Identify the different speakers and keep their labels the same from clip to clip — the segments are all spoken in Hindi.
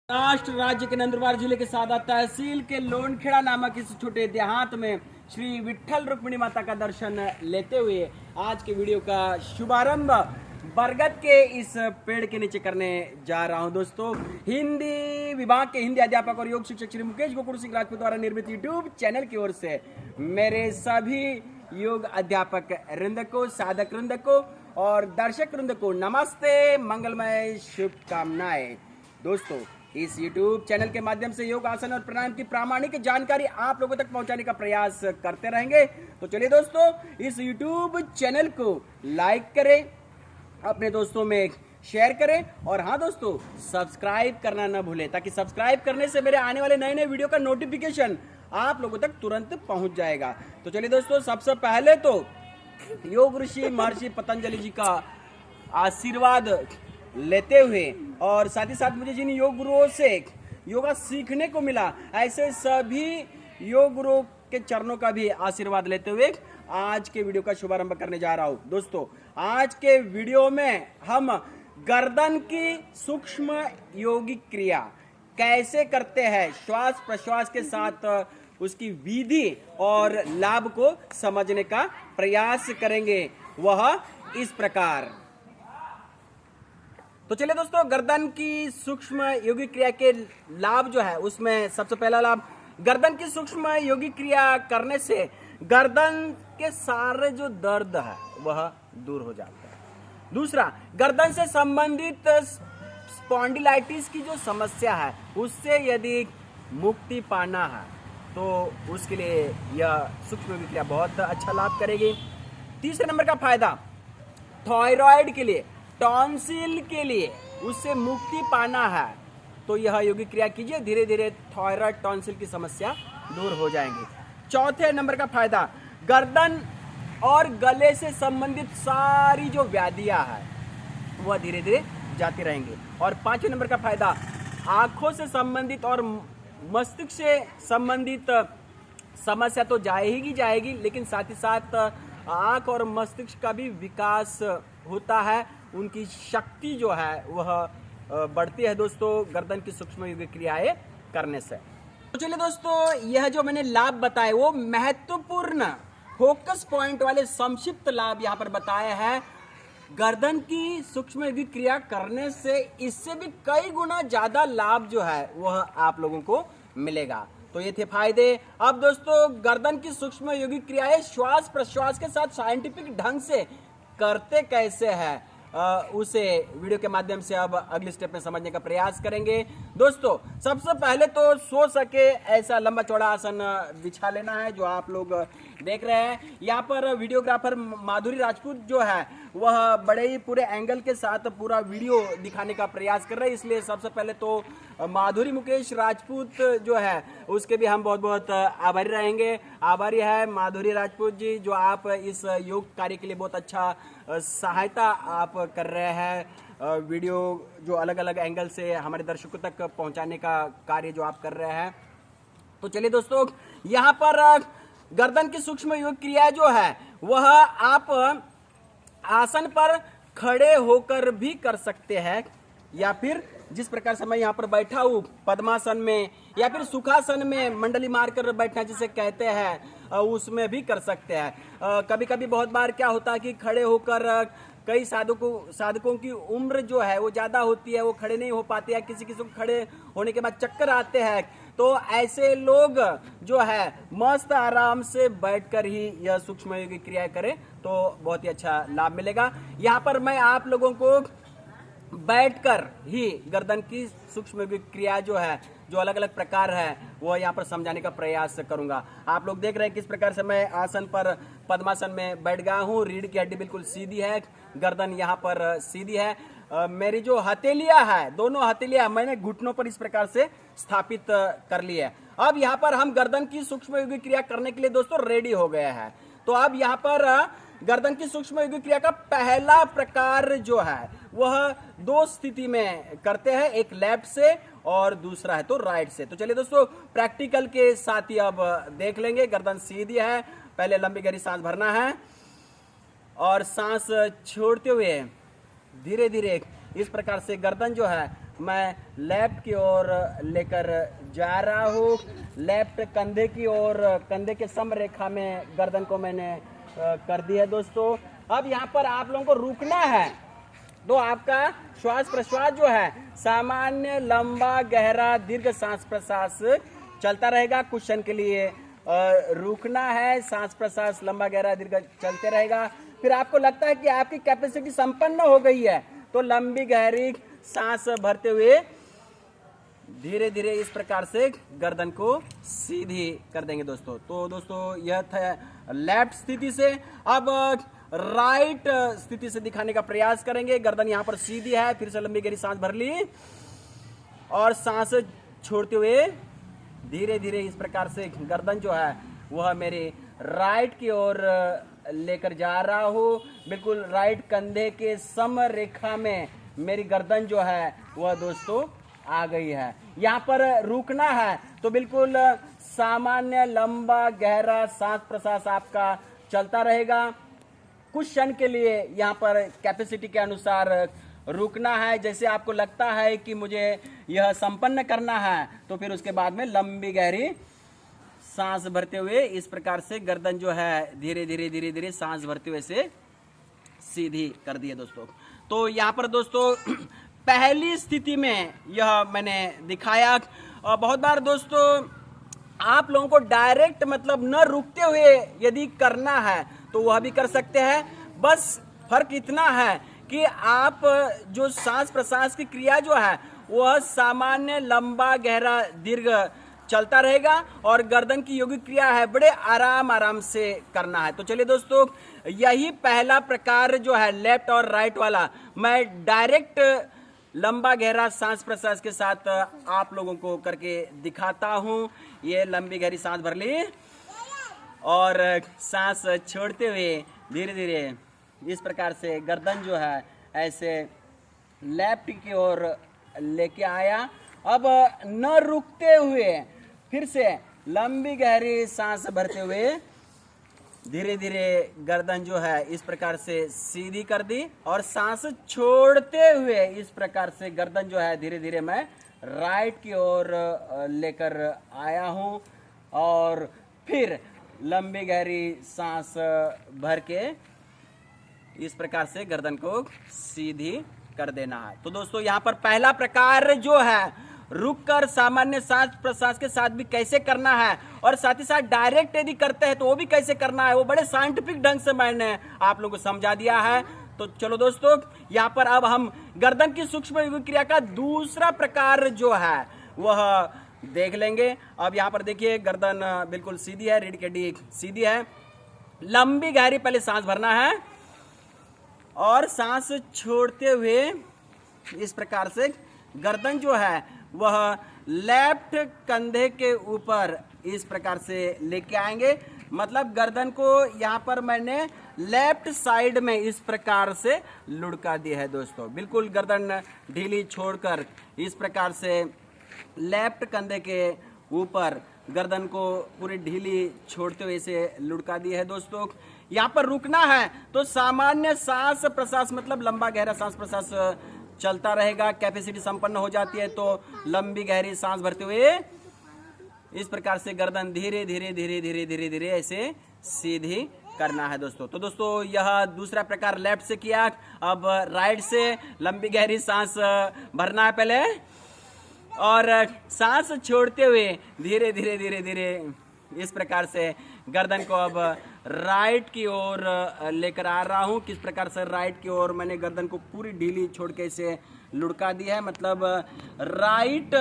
Speaker 1: महाराष्ट्र राज्य के नंदुरबार जिले के सादा तहसील के लोनखेड़ा नामक इस छोटे देहात में श्री विट्ठल रुक्मिणी माता का दर्शन लेते हुए आज के वीडियो का शुभारंभ बरगद के इस पेड़ के नीचे करने जा रहा हूं। दोस्तों, हिंदी विभाग के हिंदी अध्यापक और योग शिक्षक श्री मुकेश गोकुल सिंह राजपूत द्वारा निर्मित यूट्यूब चैनल की ओर से मेरे सभी योग अध्यापक वृंद को, साधक वृंद को और दर्शक वृंद को नमस्ते, मंगलमय शुभकामनाएं। दोस्तों, इस YouTube चैनल के माध्यम से योग, आसन और प्राणायाम की प्रामाणिक जानकारी आप लोगों तक पहुंचाने का प्रयास करते रहेंगे। तो चलिए दोस्तों, इस YouTube चैनल को लाइक करें, अपने दोस्तों में शेयर करें और हाँ दोस्तों, सब्सक्राइब करना न भूलें, ताकि सब्सक्राइब करने से मेरे आने वाले नए नए वीडियो का नोटिफिकेशन आप लोगों तक तुरंत पहुंच जाएगा। तो चलिए दोस्तों, सबसे पहले तो योग ऋषि महर्षि पतंजलि जी का आशीर्वाद लेते हुए और साथ ही साथ मुझे जिन योग गुरुओं से योगा सीखने को मिला, ऐसे सभी योग गुरुओं के चरणों का भी आशीर्वाद लेते हुए आज के वीडियो का शुभारंभ करने जा रहा हूं। दोस्तों, आज के वीडियो में हम गर्दन की सूक्ष्म योगिक क्रिया कैसे करते हैं, श्वास प्रश्वास के साथ उसकी विधि और लाभ को समझने का प्रयास करेंगे, वह इस प्रकार। तो चलिए दोस्तों, गर्दन की सूक्ष्म योगिक क्रिया के लाभ जो है उसमें सबसे पहला लाभ, गर्दन की सूक्ष्म योगिक क्रिया करने से गर्दन के सारे जो दर्द है वह दूर हो जाता है। दूसरा, गर्दन से संबंधित स्पॉन्डिलाइटिस की जो समस्या है उससे यदि मुक्ति पाना है तो उसके लिए यह सूक्ष्म योगिक क्रिया बहुत अच्छा लाभ करेगी। तीसरे नंबर का फायदा, थायराइड के लिए, टॉन्सिल के लिए उससे मुक्ति पाना है तो यह योगिक क्रिया कीजिए, धीरे धीरे थायराइड टॉन्सिल की समस्या दूर हो जाएंगी। चौथे नंबर का फायदा, गर्दन और गले से संबंधित सारी जो व्याधियां हैं वह धीरे धीरे जाती रहेंगी। और पांचवें नंबर का फायदा, आंखों से संबंधित और मस्तिष्क से संबंधित समस्या तो जाएगी, लेकिन साथ ही साथ आंख और मस्तिष्क का भी विकास होता है, उनकी शक्ति जो है वह बढ़ती है दोस्तों गर्दन की सूक्ष्म योगिक क्रियाएं करने से। तो चलिए दोस्तों, यह जो मैंने लाभ बताए वो महत्वपूर्ण फोकस पॉइंट वाले संक्षिप्त लाभ यहाँ पर बताए हैं। गर्दन की सूक्ष्म योगिक क्रिया करने से इससे भी कई गुना ज्यादा लाभ जो है वह आप लोगों को मिलेगा। तो ये थे फायदे। अब दोस्तों, गर्दन की सूक्ष्म योगिक क्रियाएं श्वास प्रश्वास के साथ साइंटिफिक ढंग से करते कैसे हैं उसे वीडियो के माध्यम से अब अगले स्टेप में समझने का प्रयास करेंगे। दोस्तों, सबसे पहले तो सो सके ऐसा लंबा चौड़ा आसन बिछा लेना है जो आप लोग देख रहे हैं। यहाँ पर वीडियोग्राफर माधुरी राजपूत जो है वह बड़े ही पूरे एंगल के साथ पूरा वीडियो दिखाने का प्रयास कर रहे हैं, इसलिए सबसे पहले तो माधुरी मुकेश राजपूत जो है उसके भी हम बहुत बहुत आभारी रहेंगे। आभारी है माधुरी राजपूत जी, जो आप इस योग कार्य के लिए बहुत अच्छा सहायता आप कर रहे हैं। वीडियो जो अलग अलग एंगल से हमारे दर्शकों तक पहुंचाने का कार्य जो आप कर रहे हैं। तो चलिए दोस्तों, यहाँ पर गर्दन की सूक्ष्म योग क्रिया जो है वह आप आसन पर खड़े होकर भी कर सकते हैं, या फिर जिस प्रकार से मैं यहाँ पर बैठा हूँ पद्मासन में, या फिर सुखासन में मंडली मारकर बैठना जिसे कहते हैं उसमें भी कर सकते हैं। कभी कभी बहुत बार क्या होता है कि खड़े होकर कई साधकों की उम्र जो है वो ज्यादा होती है, वो खड़े नहीं हो पाते हैं, किसी किसी को खड़े होने के बाद चक्कर आते हैं, तो ऐसे लोग जो है मस्त आराम से बैठकर ही यह सूक्ष्म योगिक क्रिया करें तो बहुत ही अच्छा लाभ मिलेगा। यहाँ पर मैं आप लोगों को बैठकर ही गर्दन की सूक्ष्म योगिक क्रिया जो है, जो अलग अलग प्रकार है, वो यहाँ पर समझाने का प्रयास करूंगा। आप लोग देख रहे हैं किस प्रकार से मैं आसन पर पद्मासन में बैठ गया हूँ। रीढ़ की हड्डी बिल्कुल सीधी है, गर्दन यहाँ पर सीधी है। मेरी जो हथेलियां है, दोनों हथेलियां मैंने घुटनों पर इस प्रकार से स्थापित कर ली है। अब यहाँ पर हम गर्दन की सूक्ष्म योगिक क्रिया करने के लिए दोस्तों रेडी हो गए हैं। तो अब यहाँ पर गर्दन की सूक्ष्म योगिक क्रिया का पहला प्रकार जो है वह दो स्थिति में करते हैं, एक लेफ्ट से और दूसरा है तो राइट से। तो चलिए दोस्तों, प्रैक्टिकल के साथ ही अब देख लेंगे। गर्दन सीधी है, पहले लंबी गहरी सांस भरना है और सांस छोड़ते हुए धीरे धीरे इस प्रकार से गर्दन जो है मैं लेफ्ट की ओर लेकर जा रहा हूँ। लेफ्ट कंधे की ओर, कंधे के सम रेखा में गर्दन को मैंने कर दी है दोस्तों। अब यहाँ पर आप लोगों को रुकना है, तो आपका श्वास प्रश्वास जो है सामान्य लंबा गहरा दीर्घ सांस प्रश्वास चलता रहेगा। कुछ क्षण के लिए रुकना है, सांस प्रश्वास लंबा गहरा दीर्घ चलते रहेगा। फिर आपको लगता है कि आपकी कैपेसिटी संपन्न हो गई है, तो लंबी गहरी सांस भरते हुए धीरे धीरे इस प्रकार से गर्दन को सीधी कर देंगे दोस्तों। तो दोस्तों यह था लेफ्ट स्थिति से। अब राइट स्थिति से दिखाने का प्रयास करेंगे। गर्दन यहाँ पर सीधी है, फिर से लंबी गहरी सांस भर ली और सांस छोड़ते हुए धीरे धीरे इस प्रकार से गर्दन जो है वह मेरे राइट की ओर लेकर जा रहा हूँ। बिल्कुल राइट कंधे के सम रेखा में मेरी गर्दन जो है वह दोस्तों आ गई है। यहाँ पर रुकना है, तो बिल्कुल सामान्य लंबा गहरा सांस प्रश्वास आपका चलता रहेगा। कुछ क्षण के लिए यहाँ पर कैपेसिटी के अनुसार रुकना है। जैसे आपको लगता है कि मुझे यह संपन्न करना है, तो फिर उसके बाद में लंबी गहरी सांस भरते हुए इस प्रकार से गर्दन जो है धीरे धीरे सांस भरते हुए से सीधी कर दिए दोस्तों। तो यहाँ पर दोस्तों पहली स्थिति में यह मैंने दिखाया। बहुत बार दोस्तों आप लोगों को डायरेक्ट मतलब न रुकते हुए यदि करना है तो वह भी कर सकते हैं। बस फर्क इतना है कि आप जो सांस प्रश्वास की क्रिया जो है वह सामान्य लंबा गहरा दीर्घ चलता रहेगा और गर्दन की योगिक क्रिया है बड़े आराम से करना है। तो चलिए दोस्तों, यही पहला प्रकार जो है लेफ्ट और राइट वाला, मैं डायरेक्ट लंबा गहरा सांस प्रश्वास के साथ आप लोगों को करके दिखाता हूँ। ये लंबी गहरी सांस भर ली और सांस छोड़ते हुए धीरे धीरे इस प्रकार से गर्दन जो है ऐसे लेफ्ट की ओर लेके आया। अब न रुकते हुए फिर से लंबी गहरी सांस भरते हुए धीरे धीरे गर्दन जो है इस प्रकार से सीधी कर दी और सांस छोड़ते हुए इस प्रकार से गर्दन जो है धीरे धीरे मैं राइट की ओर लेकर आया हूँ और फिर लंबी गहरी सांस भर के इस प्रकार से गर्दन को सीधी कर देना है। तो दोस्तों यहाँ पर पहला प्रकार जो है रुककर सामान्य सांस प्रश्वास के साथ भी कैसे करना है और साथ ही साथ डायरेक्ट यदि करते हैं तो वो भी कैसे करना है, वो बड़े साइंटिफिक ढंग से मैंने आप लोगों को समझा दिया है। तो चलो दोस्तों, यहाँ पर अब हम गर्दन की सूक्ष्म योगिक क्रिया का दूसरा प्रकार जो है वह देख लेंगे। अब यहाँ पर देखिए गर्दन बिल्कुल सीधी है, रीढ़ की हड्डी सीधी है। लंबी गहरी पहले सांस भरना है और सांस छोड़ते हुए इस प्रकार से गर्दन जो है वह लेफ्ट कंधे के ऊपर इस प्रकार से लेके आएंगे। मतलब गर्दन को यहाँ पर मैंने लेफ्ट साइड में इस प्रकार से लुढ़का दी है दोस्तों। बिल्कुल गर्दन ढीली छोड़कर इस प्रकार से लेफ्ट कंधे के ऊपर गर्दन को पूरी ढीली छोड़ते हुए इसे लुढ़का दी है दोस्तों। यहाँ पर रुकना है तो सामान्य सांस प्रश्वास मतलब लंबा गहरा सांस प्रश्वास चलता रहेगा। कैपेसिटी संपन्न हो जाती है तो लंबी गहरी सांस भरते हुए इस प्रकार से गर्दन धीरे धीरे ऐसे सीधी करना है दोस्तों। तो दोस्तों यह दूसरा प्रकार लेफ्ट से किया। अब राइट से लंबी गहरी सांस भरना है पहले और सांस छोड़ते हुए धीरे धीरे इस प्रकार से गर्दन को अब राइट की ओर लेकर आ रहा हूँ। किस प्रकार से राइट की ओर मैंने गर्दन को पूरी ढीली छोड़ के इसे लुढ़का दी है। मतलब राइट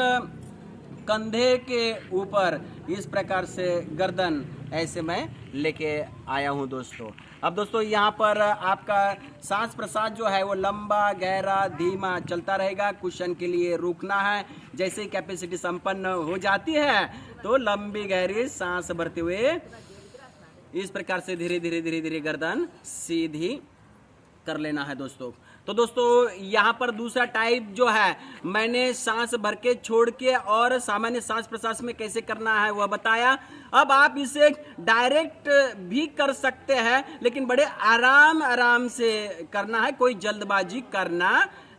Speaker 1: कंधे के ऊपर इस प्रकार से गर्दन ऐसे मैं लेके आया हूँ दोस्तों। अब दोस्तों यहाँ पर आपका सांस प्रश्वास जो है वो लंबा गहरा धीमा चलता रहेगा। कुछ क्षण के लिए रुकना है। जैसे ही कैपेसिटी संपन्न हो जाती है तो लंबी गहरी सांस भरते हुए इस प्रकार से धीरे धीरे गर्दन सीधी कर लेना है दोस्तों। तो दोस्तों यहाँ पर दूसरा टाइप जो है मैंने सांस भर के छोड़ के और सामान्य सांस प्रश्वास में कैसे करना है वह बताया। अब आप इसे डायरेक्ट भी कर सकते हैं लेकिन बड़े आराम से करना है, कोई जल्दबाजी करना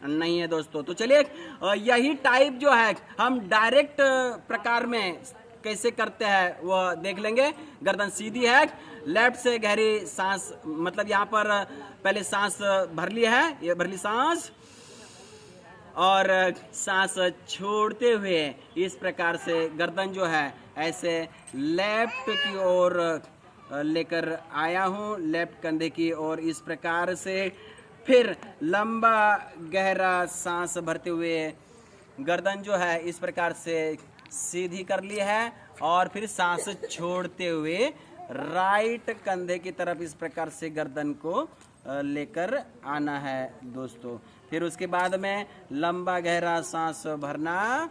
Speaker 1: नहीं है दोस्तों। तो चलिए यही टाइप जो है हम डायरेक्ट प्रकार में कैसे करते हैं वह देख लेंगे। गर्दन सीधी है, लेफ्ट से गहरी सांस, मतलब यहाँ पर पहले सांस भर ली है, ये भर ली सांस, और सांस छोड़ते हुए इस प्रकार से गर्दन जो है ऐसे लेफ्ट की ओर लेकर आया हूँ, लेफ्ट कंधे की ओर इस प्रकार से। फिर लंबा गहरा सांस भरते हुए गर्दन जो है इस प्रकार से सीधी कर ली है, और फिर सांस छोड़ते हुए राइट कंधे की तरफ इस प्रकार से गर्दन को लेकर आना है दोस्तों। फिर उसके बाद में लंबा गहरा सांस भरना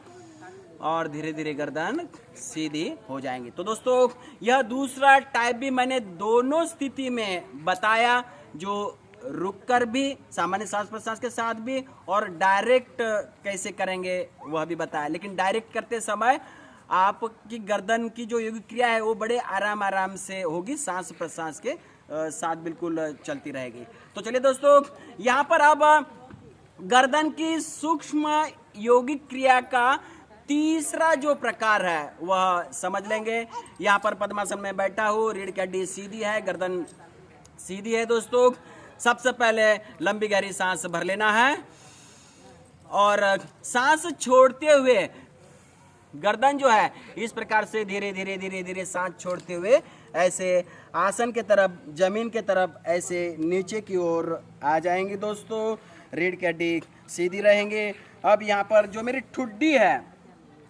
Speaker 1: और धीरे धीरे गर्दन सीधी हो जाएंगी। तो दोस्तों यह दूसरा टाइप भी मैंने दोनों स्थिति में बताया, जो रुककर भी, सामान्य सांस प्रश्वास के साथ भी, और डायरेक्ट कैसे करेंगे वह भी बताया। लेकिन डायरेक्ट करते समय आपकी गर्दन की जो योगिक क्रिया है वो बड़े आराम आराम से होगी, सांस प्रश्वास के साथ बिल्कुल चलती रहेगी। तो चलिए दोस्तों यहाँ पर अब गर्दन की सूक्ष्म योगिक क्रिया का तीसरा जो प्रकार है वह समझ लेंगे। यहाँ पर पद्मासन में बैठा हूँ, रीढ़ की हड्डी सीधी है, गर्दन सीधी है दोस्तों। सबसे पहले लंबी गहरी सांस भर लेना है, और सांस छोड़ते हुए गर्दन जो है इस प्रकार से धीरे धीरे धीरे धीरे सांस छोड़ते हुए ऐसे आसन के तरफ, जमीन के तरफ ऐसे नीचे की ओर आ जाएंगे दोस्तों। रीढ़ की हड्डी सीधी रहेंगे। अब यहाँ पर जो मेरी ठुड्डी है,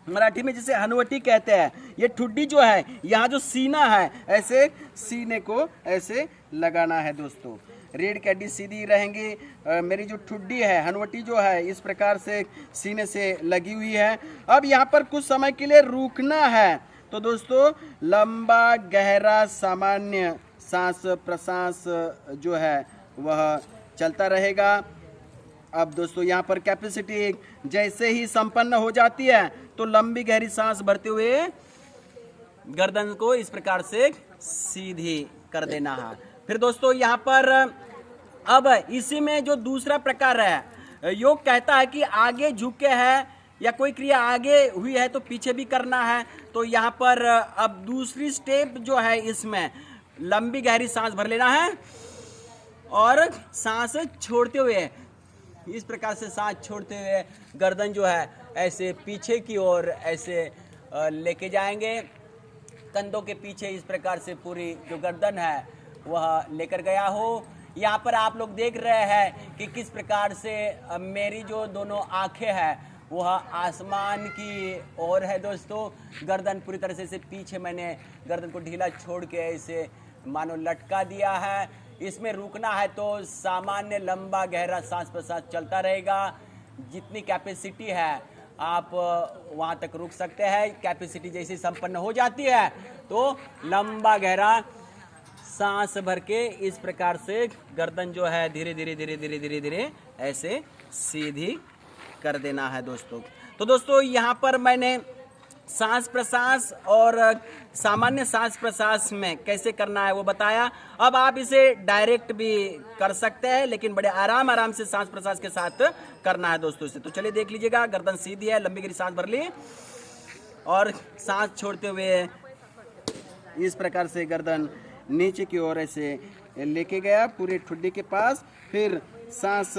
Speaker 1: मराठी में जिसे हनवटी कहते हैं, ये ठुड्डी जो है, यहाँ जो सीना है ऐसे सीने को ऐसे लगाना है दोस्तों। रीढ़ की हड्डी सीधी रहेंगी। मेरी जो ठुड्डी है, हनवटी जो है इस प्रकार से सीने से लगी हुई है। अब यहाँ पर कुछ समय के लिए रुकना है। तो दोस्तों लंबा गहरा सामान्य सांस प्रश्वास जो है वह चलता रहेगा। अब दोस्तों यहाँ पर कैपेसिटी जैसे ही संपन्न हो जाती है तो लंबी गहरी सांस भरते हुए गर्दन को इस प्रकार से सीधी कर देना है। फिर दोस्तों यहाँ पर अब इसी में जो दूसरा प्रकार है, योग कहता है कि आगे झुके हैं या कोई क्रिया आगे हुई है तो पीछे भी करना है। तो यहाँ पर अब दूसरी स्टेप जो है, इसमें लंबी गहरी सांस भर लेना है और सांस छोड़ते हुए इस प्रकार से सांस छोड़ते हुए गर्दन जो है ऐसे पीछे की ओर ऐसे लेके जाएंगे। कंधों के पीछे इस प्रकार से पूरी जो गर्दन है वह लेकर गया हो। यहाँ पर आप लोग देख रहे हैं कि किस प्रकार से मेरी जो दोनों आंखें हैं वह आसमान की ओर है दोस्तों। गर्दन पूरी तरह से पीछे, मैंने गर्दन को ढीला छोड़ के ऐसे मानो लटका दिया है। इसमें रुकना है तो सामान्य लंबा गहरा सांस प्रश्वास चलता रहेगा। जितनी कैपेसिटी है आप वहाँ तक रुक सकते हैं। कैपेसिटी जैसी संपन्न हो जाती है तो लंबा गहरा सांस भर के इस प्रकार से गर्दन जो है धीरे धीरे धीरे धीरे धीरे धीरे ऐसे सीधी कर देना है दोस्तों। तो दोस्तों यहाँ पर मैंने सांस प्रश्वास और सामान्य सांस प्रश्वास में कैसे करना है वो बताया। अब आप इसे डायरेक्ट भी कर सकते हैं, लेकिन बड़े आराम आराम से सांस प्रश्वास के साथ करना है दोस्तों इसे। तो चलिए देख लीजिएगा। गर्दन सीधी है, लंबी गहरी सांस भर ली और सांस छोड़ते हुए इस प्रकार से गर्दन नीचे की ओर ऐसे लेके गया पूरी ठुड्डी के पास। फिर सांस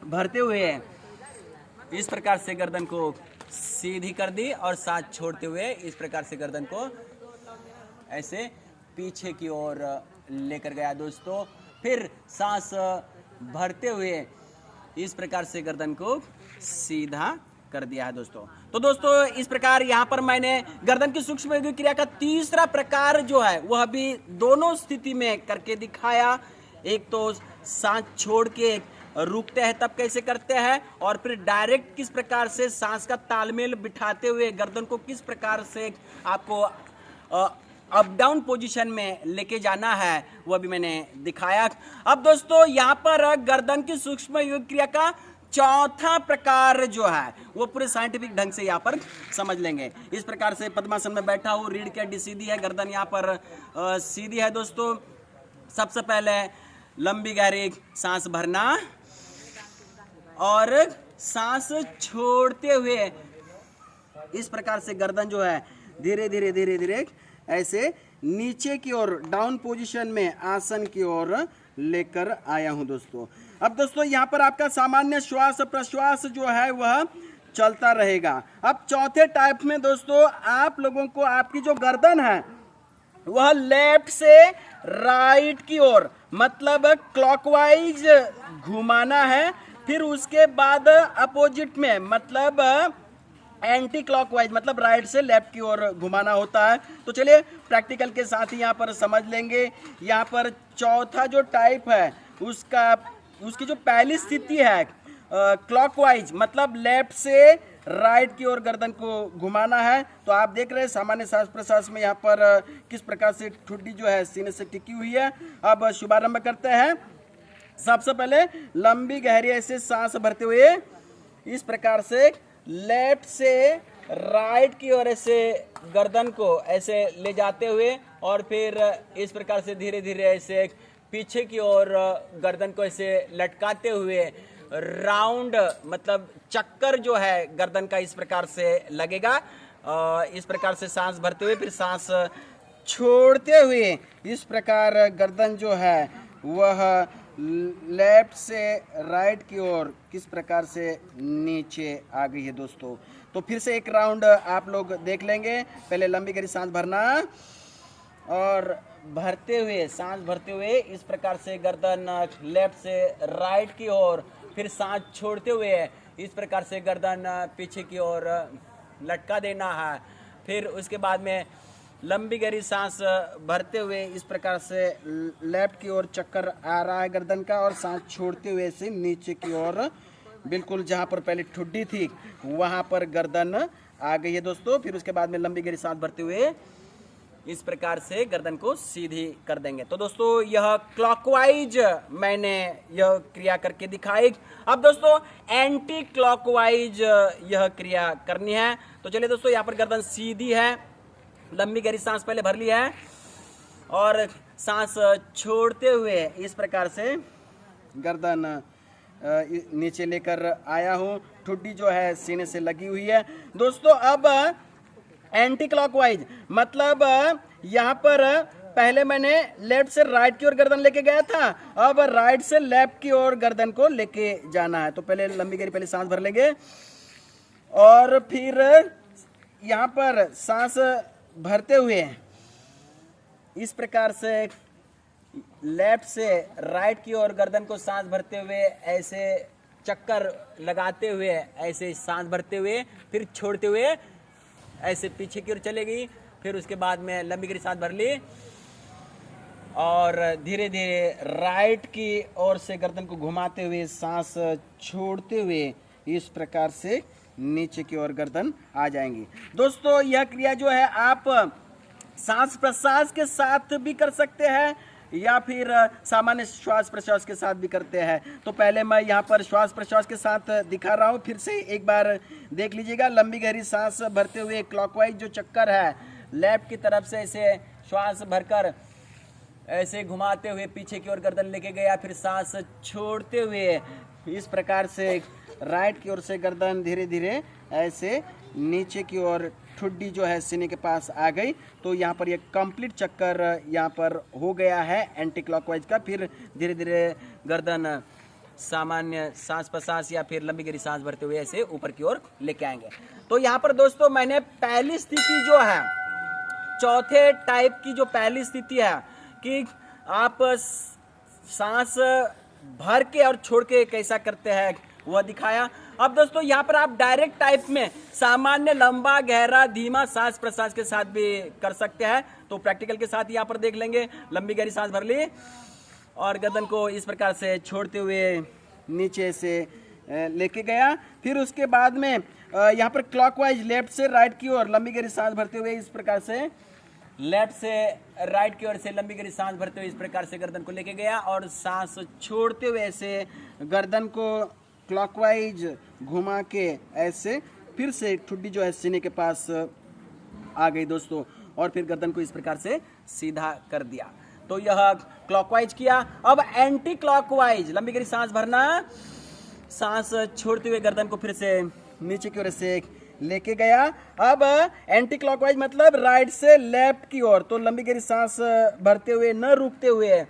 Speaker 1: भरते हुए इस प्रकार से गर्दन को सीधी कर दी और सांस छोड़ते हुए इस प्रकार से गर्दन को ऐसे पीछे की ओर लेकर गया दोस्तों। फिर सांस भरते हुए इस प्रकार से गर्दन को सीधा कर दिया है दोस्तों। तो दोस्तों इस प्रकार यहाँ पर मैंने गर्दन की सूक्ष्म योगिक क्रिया का तीसरा प्रकार जो है वह भी दोनों स्थिति में करके दिखाया। एक तो सांस छोड़ के रुकते हैं तब कैसे करते हैं, और फिर डायरेक्ट किस प्रकार से सांस का तालमेल बिठाते हुए गर्दन को किस प्रकार से आपको अप डाउन पोजीशन में लेके जाना है वह भी मैंने दिखाया। अब दोस्तों यहाँ पर गर्दन की सूक्ष्म योगिक क्रिया का चौथा प्रकार जो है वो पूरे साइंटिफिक ढंग से यहाँ पर समझ लेंगे। इस प्रकार से पद्मासन में बैठा हूँ, रीढ़ की हड्डी सीधी है, गर्दन यहाँ पर सीधी है दोस्तों। सबसे पहले लंबी गहरी सांस भरना और सांस छोड़ते हुए इस प्रकार से गर्दन जो है धीरे धीरे धीरे धीरे ऐसे नीचे की ओर डाउन पोजीशन में आसन की ओर लेकर आया हूं दोस्तों। अब दोस्तों यहाँ पर आपका सामान्य श्वास प्रश्वास जो है वह चलता रहेगा। अब चौथे टाइप में दोस्तों आप लोगों को आपकी जो गर्दन है वह लेफ्ट से राइट की ओर मतलब क्लॉकवाइज घुमाना है, फिर उसके बाद अपोजिट में मतलब एंटी क्लॉकवाइज मतलब राइट से लेफ्ट की ओर घुमाना होता है। तो चलिए प्रैक्टिकल के साथ ही यहाँ पर समझ लेंगे। यहाँ पर चौथा जो टाइप है उसकी जो पहली स्थिति है क्लॉकवाइज मतलब लेफ्ट से राइट की ओर गर्दन को घुमाना है। तो आप देख रहे हैं सामान्य सांस प्रश्वास में यहाँ पर किस प्रकार से ठुड्डी जो है सीने से टिकी हुई है। अब शुभारंभ करते हैं। सबसे पहले लंबी गहरी ऐसे सांस भरते हुए इस प्रकार से लेफ्ट से राइट की ओर ऐसे गर्दन को ऐसे ले जाते हुए और फिर इस प्रकार से धीरे धीरे ऐसे पीछे की ओर गर्दन को ऐसे लटकाते हुए राउंड मतलब चक्कर जो है गर्दन का इस प्रकार से लगेगा। इस प्रकार से सांस भरते हुए फिर सांस छोड़ते हुए इस प्रकार गर्दन जो है वह लेफ्ट से राइट की ओर किस प्रकार से नीचे आ गई है दोस्तों। तो फिर से एक राउंड आप लोग देख लेंगे। पहले लंबी गहरी सांस भरना और भरते हुए सांस भरते हुए इस प्रकार से गर्दन लेफ्ट से राइट की ओर, फिर सांस छोड़ते हुए इस प्रकार से गर्दन पीछे की ओर लटका देना है। फिर उसके बाद में लंबी गहरी सांस भरते हुए इस प्रकार से लेफ्ट की ओर चक्कर आ रहा है गर्दन का और सांस छोड़ते हुए से नीचे की ओर बिल्कुल जहां पर पहले ठुड्डी थी वहां पर गर्दन आ गई है दोस्तों। फिर उसके बाद में लंबी गहरी सांस भरते हुए इस प्रकार से गर्दन को सीधी कर देंगे। तो दोस्तों यह क्लॉकवाइज मैंने यह क्रिया करके दिखाई। अब दोस्तों एंटी क्लॉकवाइज यह क्रिया करनी है। तो चलिए दोस्तों यहाँ पर गर्दन सीधी है, लंबी गहरी सांस पहले भर ली है और सांस छोड़ते हुए इस प्रकार से गर्दन नीचे लेकर आया हूँ। ठुड्डी जो है सीने से लगी हुई है दोस्तों। अब एंटी क्लॉकवाइज मतलब यहाँ पर पहले मैंने लेफ्ट से राइट की ओर गर्दन लेके गया था, अब राइट से लेफ्ट की ओर गर्दन को लेके जाना है। तो पहले लंबी गहरी पहले सांस भर लेंगे और फिर यहाँ पर सांस भरते हुए इस प्रकार से लेफ्ट से राइट की ओर गर्दन को सांस भरते हुए ऐसे चक्कर लगाते हुए ऐसे सांस भरते हुए फिर छोड़ते हुए ऐसे पीछे की ओर चलेगी। फिर उसके बाद में लंबी गहरी सांस भर ली और धीरे धीरे राइट की ओर से गर्दन को घुमाते हुए सांस छोड़ते हुए इस प्रकार से नीचे की ओर गर्दन आ जाएंगी। दोस्तों यह क्रिया जो है आप सांस प्रश्वास के साथ भी कर सकते हैं या फिर सामान्य श्वास प्रश्वास के साथ भी करते हैं। तो पहले मैं यहाँ पर श्वास प्रश्वास के साथ दिखा रहा हूँ, फिर से एक बार देख लीजिएगा। लंबी गहरी सांस भरते हुए क्लॉकवाइज जो चक्कर है लेफ्ट की तरफ से ऐसे श्वास भरकर ऐसे घुमाते हुए पीछे की ओर गर्दन लेके गया, फिर सांस छोड़ते हुए इस प्रकार से राइट की ओर से गर्दन धीरे धीरे ऐसे नीचे की ओर ठुड्डी जो है सीने के पास आ गई। तो यहाँ पर ये कंप्लीट चक्कर यहाँ पर हो गया है एंटी क्लॉकवाइज का। फिर धीरे धीरे गर्दन सामान्य सांस प्रश्वास या फिर लंबी गहरी सांस भरते हुए ऐसे ऊपर की ओर लेके आएंगे। तो यहाँ पर दोस्तों मैंने पहली स्थिति जो है चौथे टाइप की जो पहली स्थिति है कि आप सांस भर के और छोड़ के कैसा करते हैं वह दिखाया। अब दोस्तों यहाँ पर आप डायरेक्ट टाइप में सामान्य लंबा गहरा धीमा सांस प्रश्वास के साथ भी कर सकते हैं। तो प्रैक्टिकल के साथ यहाँ पर देख लेंगे। लंबी गहरी सांस भर ली और गर्दन को इस प्रकार से छोड़ते हुए नीचे से लेके गया। फिर उसके बाद में यहाँ पर क्लॉकवाइज लेफ्ट से राइट की ओर लंबी गहरी सांस भरते हुए इस प्रकार से लेफ्ट से राइट की ओर से लंबी गहरी सांस भरते हुए इस प्रकार से गर्दन को लेके गया और सांस छोड़ते हुए ऐसे गर्दन को क्लॉकवाइज घुमा के ऐसे फिर से ठुड्डी जो है सीने के पास आ गई दोस्तों और फिर गर्दन को इस प्रकार से सीधा कर दिया। तो यह क्लॉकवाइज किया। अब एंटी क्लॉकवाइज लंबी गहरी सांस भरना, सांस छोड़ते हुए गर्दन को फिर से नीचे की ओर से लेके गया। अब एंटी क्लॉकवाइज मतलब राइट से लेफ्ट की ओर, तो लंबी गहरी सांस भरते हुए न रुकते हुए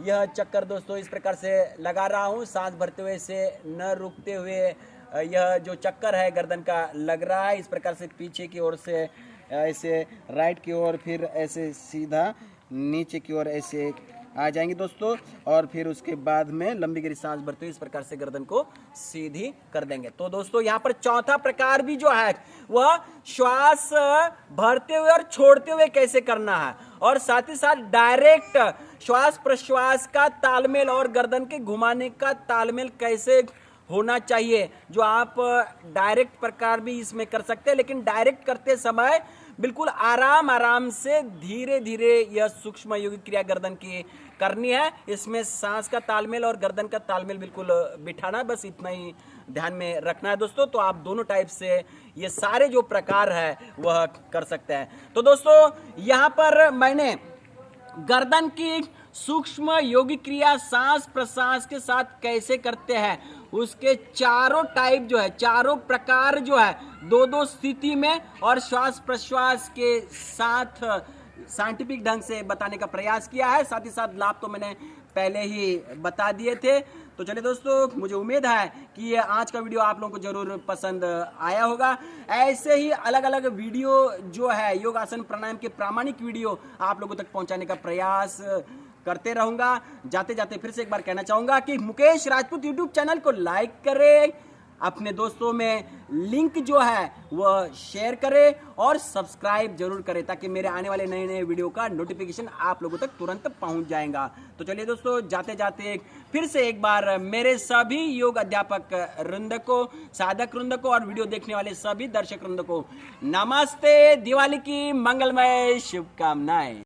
Speaker 1: यह चक्कर दोस्तों इस प्रकार से लगा रहा हूँ। सांस भरते हुए से न रुकते हुए यह जो चक्कर है गर्दन का लग रहा है। इस प्रकार से पीछे की ओर से ऐसे राइट की ओर, फिर ऐसे सीधा नीचे की ओर ऐसे आ जाएंगे दोस्तों, और फिर उसके बाद में लंबी गहरी सांस भरते हुए इस प्रकार से गर्दन को सीधी कर देंगे। तो दोस्तों यहाँ पर चौथा प्रकार भी जो है वह श्वास भरते हुए और छोड़ते हुए कैसे करना है, और साथ ही साथ डायरेक्ट श्वास प्रश्वास का तालमेल और गर्दन के घुमाने का तालमेल कैसे होना चाहिए, जो आप डायरेक्ट प्रकार भी इसमें कर सकते हैं। लेकिन डायरेक्ट करते समय बिल्कुल आराम आराम से धीरे धीरे यह सूक्ष्म यौगिक क्रिया गर्दन की करनी है। इसमें सांस का तालमेल और गर्दन का तालमेल बिल्कुल बिठाना, बस इतना ही ध्यान में रखना है दोस्तों। तो आप दोनों टाइप से ये सारे जो प्रकार है वह कर सकते हैं। तो दोस्तों यहाँ पर मैंने गर्दन की सूक्ष्म यौगिक क्रिया सांस प्रश्वास के साथ कैसे करते हैं उसके चारों टाइप जो है, चारों प्रकार जो है, दो दो स्थिति में और श्वास प्रश्वास के साथ साइंटिफिक ढंग से बताने का प्रयास किया है। साथ ही साथ लाभ तो मैंने पहले ही बता दिए थे। तो चलिए दोस्तों, मुझे उम्मीद है कि ये आज का वीडियो आप लोगों को जरूर पसंद आया होगा। ऐसे ही अलग अलग वीडियो जो है योगासन प्राणायाम के प्रामाणिक वीडियो आप लोगों तक पहुंचाने का प्रयास करते रहूंगा। जाते जाते फिर से एक बार कहना चाहूंगा कि मुकेश राजपूत यूट्यूब चैनल को लाइक करें, अपने दोस्तों में लिंक जो है वह शेयर करें और सब्सक्राइब जरूर करें, ताकि मेरे आने वाले नए नए वीडियो का नोटिफिकेशन आप लोगों तक तुरंत पहुंच जाएगा। तो चलिए दोस्तों, जाते जाते फिर से एक बार मेरे सभी योग अध्यापक वृंद को, साधक वृंद को और वीडियो देखने वाले सभी दर्शक वृंद को नमस्ते, दिवाली की मंगलमय शुभकामनाएं।